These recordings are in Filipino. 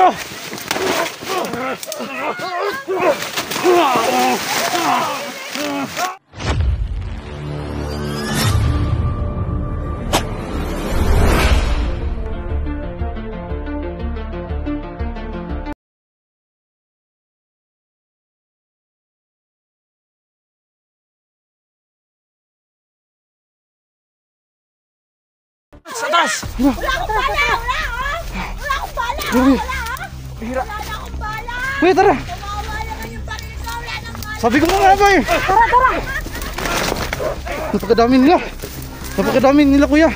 Sa taas! Wala akong bala! Wala akong bala! Wala akong bala! Kuya, tara! Kawawa naman yung baril ko! Wala nang bala! Sabi ko nga ba eh! Tara! Napakadami nila! Napakadami nila, kuya!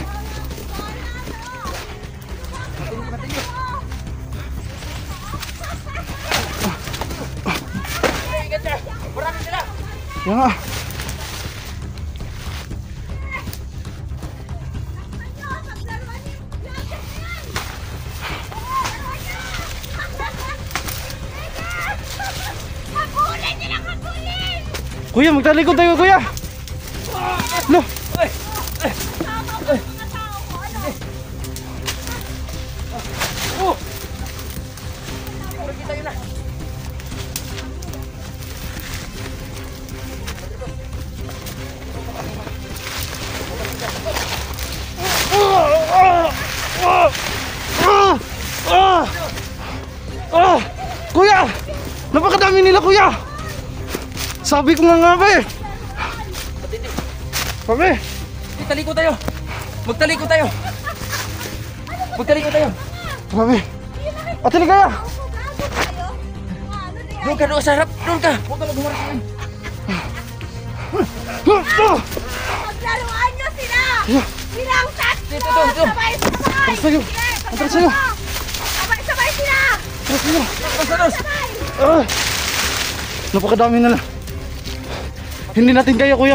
Yan nga! Kuya, magtalikod tayo, kuya! Lo! Kuya! Napakadami nila, kuya! Sabi ko nga ba eh! Sabi! Taliko tayo! Magtaliko tayo! Magtaliko tayo! Sabi! Ate, ligaya! Doon ka, doon sa harap! Doon ka! Huwag ka maghumarap sa akin! Paglaruan nyo sila! Silang tatlo! Dito, dito! Sabay-sabay! Atras sa'yo! Atras sa'yo! Sabay-sabay sila! Atras sa'yo! Atras! Napakadami nila! Hindi natin kaya, kuya!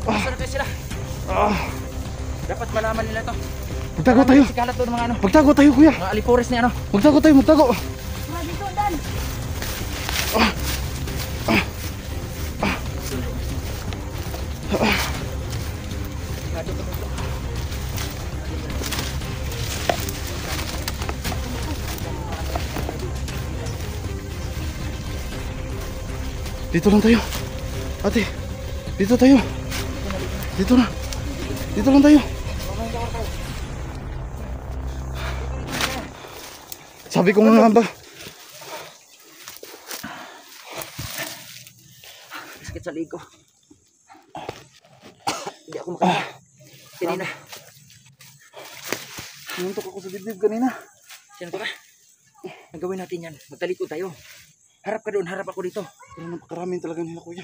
Masarap kayo sila! Dapat malaman nila to. Magtago tayo! Sikalat doon mga ano. Magtago tayo, kuya! Mga alipores ni ano. Magtago tayo, magtago! Dito, Dan! Dito lang tayo. Ate, dito tayo. Dito na. Dito lang tayo. Sabi ko nga ba? Sakit sa ligo. Hindi ako makaya. Kanina. Nantok ako sa dibdib kanina. Sino ka? Ang gawin natin yan. Magtaliko tayo. Harap ka doon, harap ako dito. Pero napakaraming talaga nila, kuya.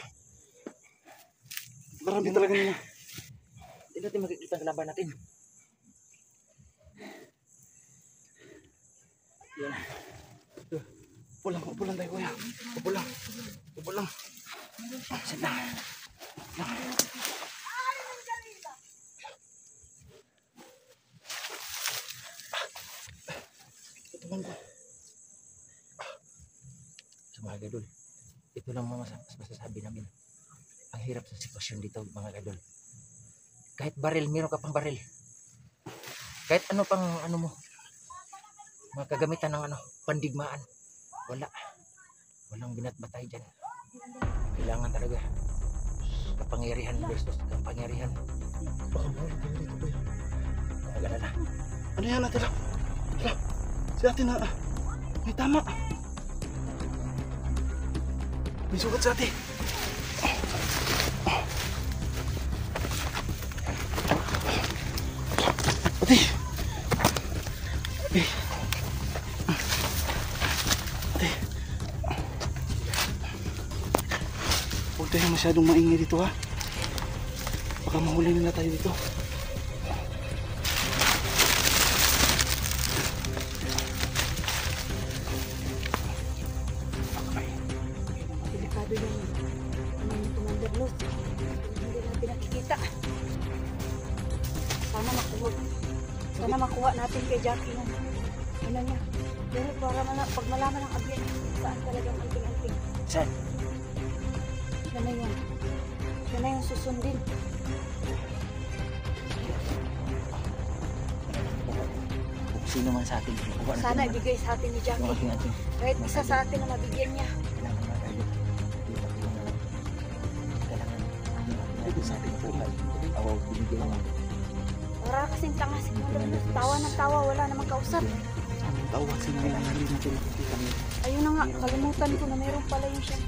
Napakaraming talaga nila. Hindi natin makikita ang laban natin. Yan. Upo lang tayo, kuya. Upo lang. Sit lang. Tutulan ko. Mga gadol, ito lang mga masasabi namin. Ang hirap sa sitwasyon dito, mga gadol. Kahit baril, meron ka pang baril. Kahit ano pang ano mo, mga kagamitan ng ano, pandigmaan. Walang binatbatay dyan. Kailangan talaga kapangyarihan versus kapangyarihan. Baka mawala tayo dito, kuya. Nag-alala. Ano yan, ate lang? Si ate na, may tama. May sugat sa ate. Ate. Ate. Huwag tayo masyadong maingay dito, ha. Baka mahuli nila tayo dito. Delikado yan. Ano yung Commander Luz? Hindi natin nakikita. Sana makuha natin kay Jackie yan. Ano niya? Pero para pag malaman ng abyan, saan talagang anting-anting. Saan? Yan na yan. Yan na yung susundin. Kung sino man sa atin, kukuha natin Sana naman ibigay sa atin ni yung Jackie. ating Kahit isa sa atin na mabigyan niya. kailangan mga idol. Kailangan natin sa ating buhay. Awaw, binigyan mo. Para kasing tanga si Commander Los. Tawa ng tawa, wala namang kausap. Anong tawa si nanay na hindi natin nakikita niya. Ayun na nga, kalimutan ko na meron pala yung siya.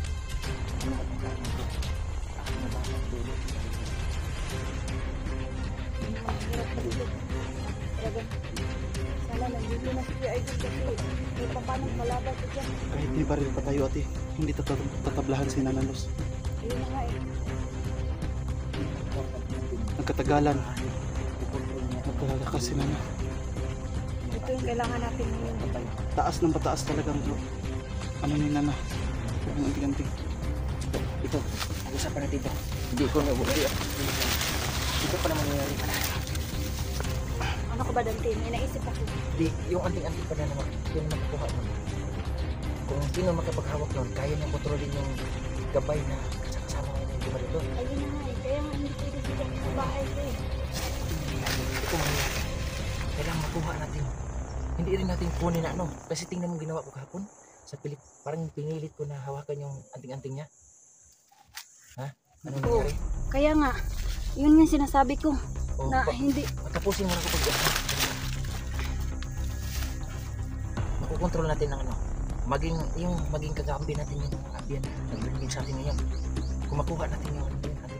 Hirap na dito. Talaga. Sana nandito na si Kuya Idol kasi may papanong malaban ko dyan. Kahit may baril pa tayo ate, hindi tatablahan si Nanalos. Ayun na nga eh. Nagkatagalan. Nagkalakas si Nana. Ito yung kailangan natin ngayon. Taas ng pataas talagang ano ni Nana. Ang anting-anting. Ito, usapan natin ito. Hindi ko na buhay. Ito pa naman nangyari pa na. Ano ka ba Dante? May naisip ako. Hindi, yung anting-anting pa na naman, yun makukuha mo. Kung sino makapaghawak nun, kaya niyang kontrolin yung gabay na kasama ngayon yung gumali doon. Ayun na nga eh. Kaya nga hindi pwede sila sa bahay ko eh. Ito mangyayari. Kailangan makuha natin. Hindi rin natin kunin na ano. Kasi tingnan mo ginawa ko kahapon. Sa pilit, parang pinilit ko na hawakan yung anting-anting niya. Ha? Ano Oo. nangyari? Kaya nga, yun yung sinasabi ko. Oh, Na hindi. matapusin mo na kapag makukontrol natin ng ano. Maging kagambi natin yung abyan na nagbibigay sa atin ngayon. Kung makuha natin yung abyan natin.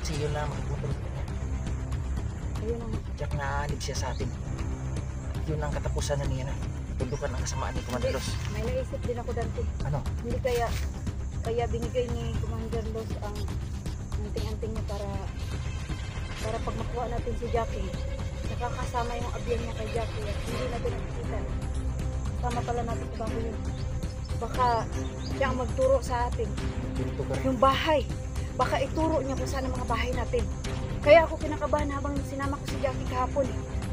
Kasi yun lang makukontrol natin yan. Ayun ang Jack naanib siya sa atin. Yun ang katapusan na niya na. Tundukan ang kasamaan ni Commander Los. may naisip din ako Dante. Ano? Hindi kaya binigay ni Commander Los ang anting-anting niya para pag makuha natin si Jackie, nakakasama yung abyan niya kay Jackie at hindi natin nakikita. Kasama pala natin sa bahay yun. Baka siya ang magturo sa atin. Dito ka rin. Yung bahay. Baka ituro niya kung saan ang mga bahay natin. Kaya ako kinakabahan habang sinama ko si Jackie kahapon.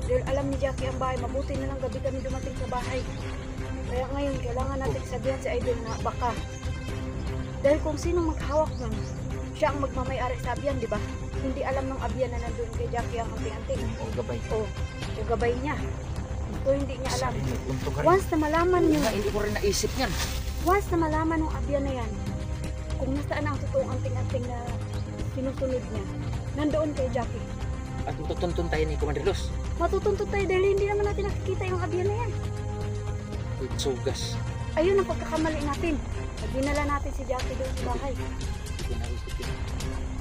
Dahil alam ni Jackie ang bahay. Mabuti na lang gabi kami dumating sa bahay. Kaya ngayon, kailangan natin sabihan si Idol na baka. Dahil kung sino maghawak nun, siya ang magmamayari sa abyan, di ba? Hindi alam ng abyan na nandun kay Jackie ang anting-anting. O gabay. O, yung gabay niya. Ito hindi niya alam. Sabi niyo, punto ka rin. Once na malaman Oo niyo, nga, hindi ko rin naisip yan. once na malaman ng abyan na yan, kung nasaan ang totoong anting-anting na sinusunod niya, nandoon kay Jackie. At tutuntun tayo ni Commander Los. Matutuntut tayo dahil hindi naman natin nakikita yung abyan na yan. Sugas. Ayun ang pagkakamali natin. Pag dinala natin si Jackie doon sa bahay. Hindi ko naisip yun.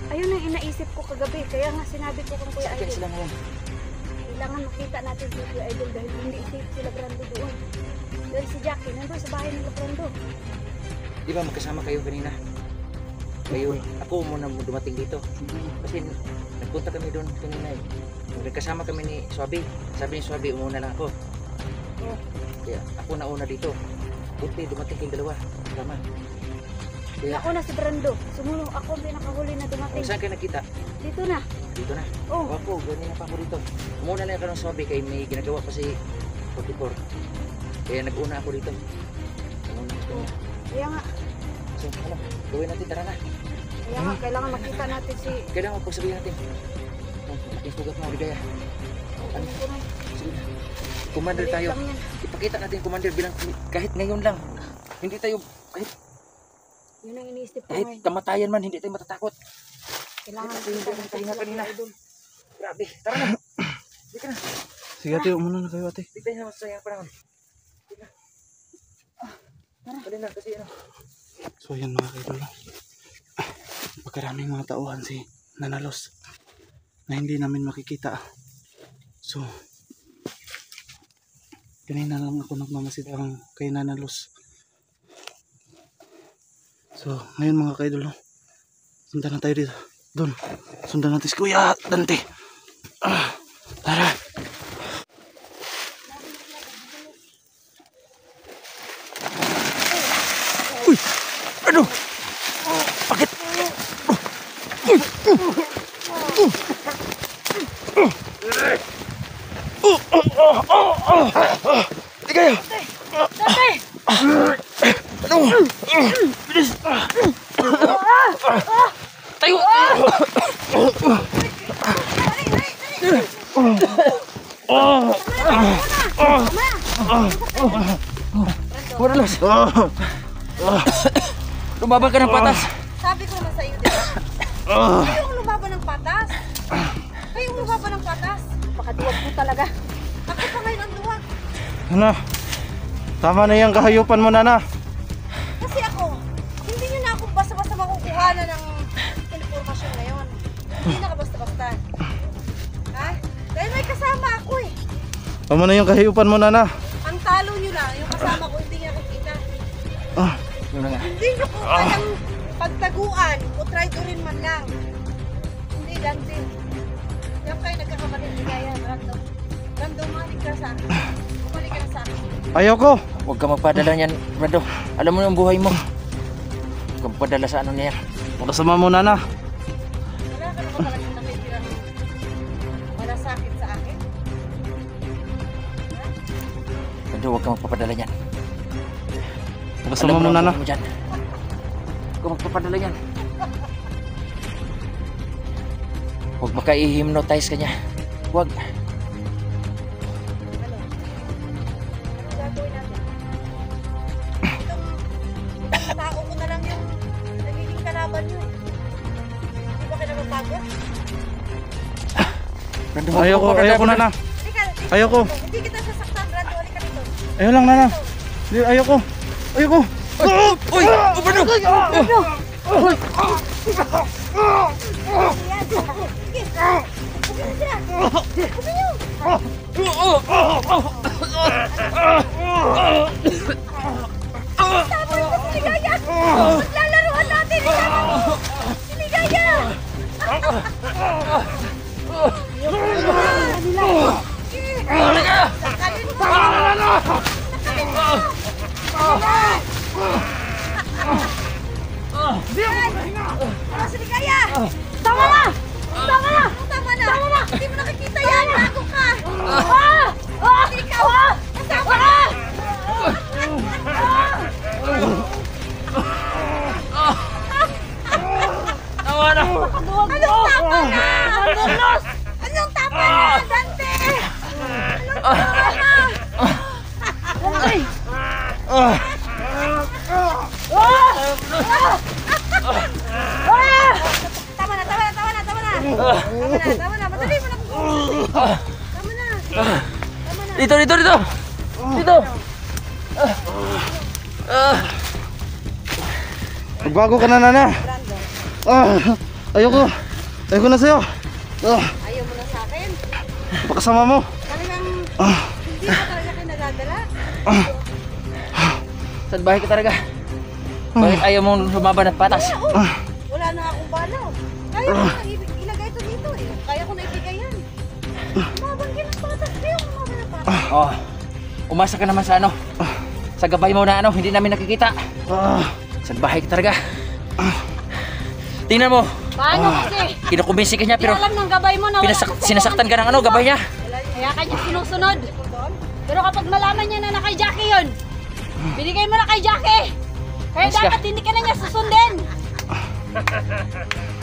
Ayun ang inaisip ko kagabi. Kaya nga sinabi ko kung Kuya Sakit Idol. sila ngayon. Kailangan makita natin si Kuya Idol dahil hindi safe sila Brando doon. Dahil si Jackie nandun sa bahay nila Brando. Di ba magkasama kayo kanina? Ngayon, ako muna dumating dito. Kasi nagpunta kami doon kanina eh. Nagkasama kami ni Swabi. Sabi ni Swabi, umuna lang ako. Oh. Kaya ako nauna dito. Buti, dumating kayong dalawa. Tama. Kaya, Ako na si Brando. Sumunod ako ang pinakahuli na dumating. saan kayo nakita? Dito na. Dito na. Oh. Ako, ganyan pa ako dito. Umuna lang ako ng Swabi kay may ginagawa pa si 44. Kaya nag-una ako dito. Nag-una ako niya. Kaya nga. So, ano, gawin natin, tara na. Kaya nga. Kailangan makita natin si... Kailangan pagsabihin natin. Malaking sugat mo, Ligaya. Ano ko na. Sige na. Commander Maliit tayo. lang yan. Ipakita natin, Commander, bilang kahit ngayon lang. Hindi tayo, Yun ang iniisip ko kahit ngayon. kamatayan man, hindi tayo matatakot. Kailangan Kahit makita hindi natin pahinga si kanina. Idol. Grabe, tara na. Hindi ka na. Sige ate, umuna na kayo ate. Hindi tayo na masayang panahon. Hindi na. Dali na, kasi ano. So yan mga kaidol. Pagkaraming mga tauhan si Nanalos na hindi namin makikita. So kanina lang ako nagmamasid ang kay Nanalos. So ngayon mga kaidol, sundan na tayo dito. Doon, sundan natin si Kuya Dante. Tara. Uy! Ano? Bakit? Hindi kayo! Dante! Ano? Bilis! Tayo! Madalos! Lumaban ka ng patas! Sabi ko naman sa iyo, diba? Kayong lumaban ng patas. Kayong lumaban ng patas. Pakaduwag mo talaga. Ako pa ngayon ang duwag. Nana, tama na yung kahayupan mo, Nana. Kasi ako, hindi nyo na ako basta-basta makukuhanan ng informasyon ngayon. Hindi na ka basta-basta. Ha? Dahil may kasama ako eh. Tama na yung kahayupan mo, Nana. Ang talo nyo lang, yung kasama ko hindi niya nakikita. Yun na nga. Hindi nyo ko kayang pagtaguan o try to rin man lang. Hindi lang din. Yan kayo nagkakamali, ligaya, random. Random, malik ka sa akin. Bumalik ka na sa akin. Ayoko. Huwag ka magpadala niyan, Brando. Alam mo na yung buhay mo. Huwag ka magpadala sa ano niya. Makasama mo, Nana. Wala ka naman talagang nakitirang malasakit sa akin. Ha? Brando, huwag ka magpapadala niyan. Makasama mo, Nana. Huwag ka magpapadala niyan. Huwag maka-i-hypnotize ka niya. Huwag. Ano? Ano gagawin natin? Itong tao ko na lang yung nagiging kalaban nyo eh. Hindi ba kayo napapagod? Brando, huwag Ayoko, ka magpapadala, ayoko, Brando. Nana. Halika, Ayoko. Hindi kita sasaktan, Brando. Halika dito. Ayoko lang, Nana. Di, ayoko. Ayoko. Uy! Brando! Brando! Ayan. Sige. Huwag na siya. Huwag niyo. Tapos na si Ligaya. Maglalaroan natin. Isama mo. Si Ligaya. Sakalin mo. Sakalin mo. Ano si Ligaya? Tama na! Tama na! Tama na! Tama na! Hindi mo nakikita yan! Bago ka! Hindi ikaw! Kasama na! Tama na! Anong tama na? Anong tama na, Dante? Anong tama na? Dante! Tama na, tama na, tama na, tama na. Tama na, madali mo na kung tama na. Tama na. Dito! Dito! Magbago ka na, Nana. Brando, Ayoko. Ayoko na sa'yo. ayaw mo na sa akin. Pakasama mo. Talagang hindi mo talaga kayo nadadala. Salbahe ka talaga. Bakit ayaw mong lumaban at patas? Wala na akong balaw. Kaya ko na ilagay ito dito eh. Kaya ko na ibigay yan. Mabangin ang patas. Kayo mabangin ang patas. Oh, umasa ka naman sa ano. Sa gabay mo na ano, hindi namin nakikita. Salbahe ka talaga. Tingnan mo, Paano kasi? kinukumbinsi ka niya Pero pero alam ng gabay mo na wala kang sinasaktan ka ng ano, gabay niya. Kaya kanya sinusunod. Pero kapag malaman niya na kay Jackie yun, binigay mo na kay Jackie. Kaya Mas ka. dapat hindi ka na niya susundin.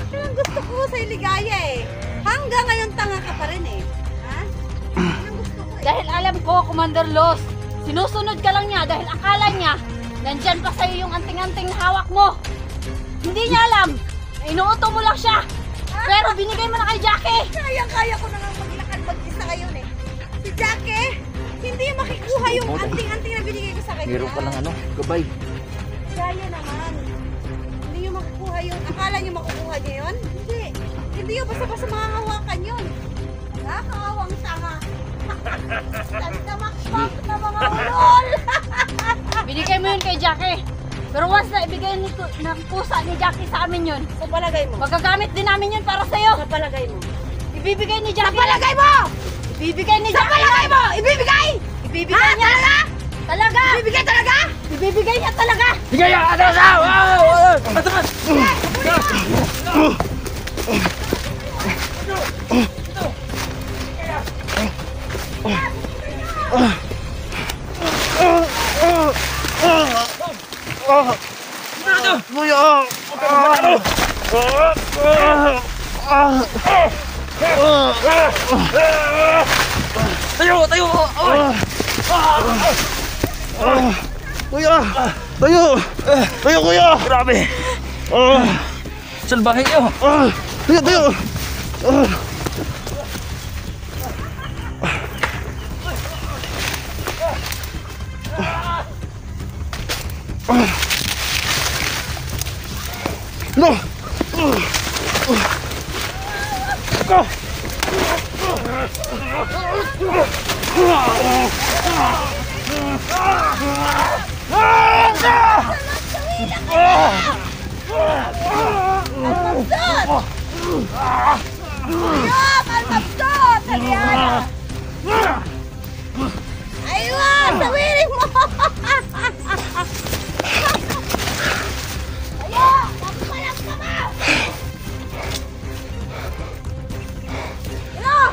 Pero ang gusto ko sa Ligaya eh. Hanggang ngayon tanga ka pa rin eh. Ha? Yan ang gusto ko eh. Dahil alam ko, Commander Los, sinusunod ka lang niya dahil akala niya nandyan pa sa'yo yung anting-anting na hawak mo. Hindi niya alam. Inuuto mo lang siya. Pero binigay mo na kay Jackie. Kaya ko na nga maglakad mag-isa ngayon eh. Si Jackie, hindi makikuha yung anting-anting na binigay ko sa kanya. Meron ka lang ano, gabay. Kaya naman. Hindi nyo makukuha yun. Akala nyo makukuha nyo yun? Hindi. Hindi yun. Basta-basta makahawakan yun. Nakakawang tanga. Tandamakpak na mga ulol. Binigay mo yun kay Jackie. Pero once na ibigay ng pusa ni Jackie sa amin yun, sa palagay mo, magagamit din namin yun para sa'yo. Sa palagay mo. Ibibigay ni Jackie. Sa palagay mo! Ibibigay ni Jackie. Sa palagay mo! Ibibigay! Ibibigay niya. Talaga? Ibibigay talaga? Ibibigay niya talaga. Bigay yan! Atras! Atras! Kuya! Tayo! Tayo! Kuya! Tayo! Tayo, kuya! Grabe! Salbahe nyo! Tayo, tayo! No! Malmabsot! Aliana! Aywa! Sawirin mo! Ayo! Magpalag ka ba? Ano?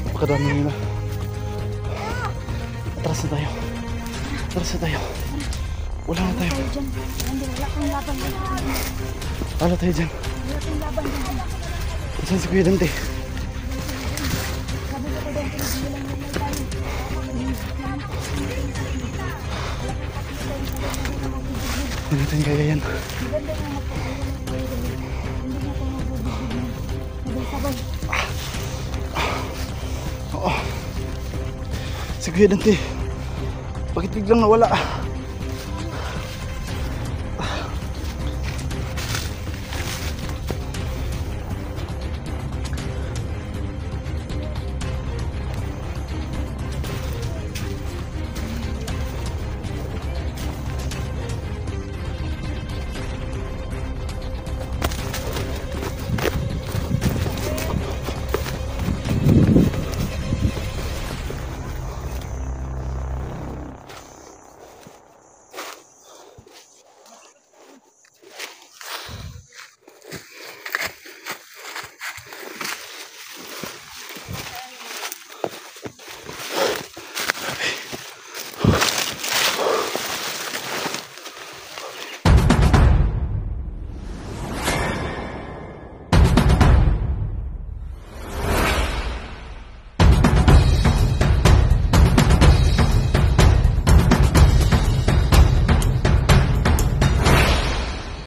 Napakadami nila. Atras na tayo. Atras na tayo. Wala na tayo. Wala kang laban dyan. Wala tayo dyan. Wala kang laban dyan. Saan si Kuya Dante? Sabi ko doon, pinagilan mo na tayo. Hindi natin kaya yan. Maganda nga magpapagalan tayo dahil hindi na tayo mabubigyan. Sabay-sabay. Si Kuya Dante. Bakit biglang nawala?